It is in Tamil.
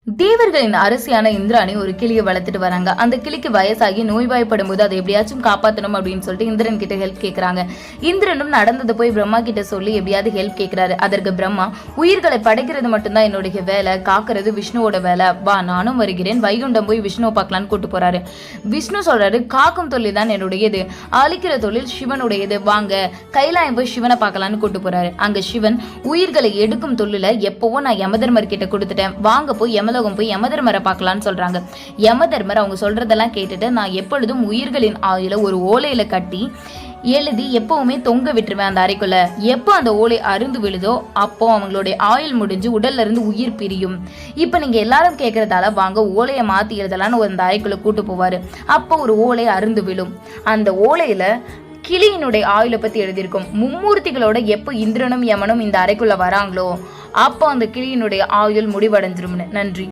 தேவர்களின் அரசியான இந்திராணி ஒரு கிளியை வளர்த்துட்டு வராங்க. அந்த கிளிக்கு வயசாகி நோய்வாய்ப்படும் போது அதை எப்படியாச்சும் காப்பாற்றணும் அப்படின்னு சொல்லிட்டு இந்திரன் கிட்ட ஹெல்ப் கேட்கறாங்க. இந்திரனும் நடந்தது போய் பிரம்மா கிட்ட சொல்லி எப்படியாவது ஹெல்ப் கேட்கிறாரு. அதற்கு பிரம்மா, உயிர்களை படைக்கிறது மட்டும்தான் என்னுடைய வேலை, காக்கிறது விஷ்ணுவோட வேலை, வா நானும் வருகிறேன், வைகுண்டம் போய் விஷ்ணுவை பார்க்கலான்னு கூட்டு போறாரு. விஷ்ணு சொல்றாரு, காக்கும் தொழில் தான் என்னுடையது, அழிக்கிற தொழில் சிவனுடையது, வாங்க கைலாயம் போய் சிவனை பார்க்கலான்னு கூட்டு போறாரு. அங்க சிவன், உயிர்களை எடுக்கும் தொழில எப்பவோ நான் யமதர்மர் கிட்ட கொடுத்துட்டேன், வாங்க போய் யமலோகம் போய் யமதர்மரை பார்க்கலான்னு சொல்றாங்க. யமதர்மர் அவங்க சொல்றதெல்லாம் கேட்டுட்டு, நான் எப்பொழுதும் உயிர்களின் ஆயுள ஒரு ஓலையில கட்டி எழுதி எப்பவுமே தொங்க விட்டுருவேன் அந்த அறைக்குள்ள. எப்போ அந்த ஓலை அருந்து விழுதோ அப்போ அவங்களுடைய ஆயுள் முடிஞ்சு உடல்ல இருந்து உயிர் பிரியும். இப்ப நீங்க எல்லாரும் கேட்கறதால வாங்க ஓலையை மாத்தி எழுதலான்னு அந்த அறைக்குள்ள கூட்டு போவாரு. அப்போ ஒரு ஓலை அருந்து விழும். அந்த ஓலையில கிளியினுடைய ஆயுளை பத்தி எழுதியிருக்கும். மும்மூர்த்திகளோட எப்போ இந்திரனும் யமனும் இந்த அறைக்குள்ள வராங்களோ அப்போ அந்த கிளியினுடைய ஆயுள் முடிவடைஞ்சிரும்னு. நன்றி.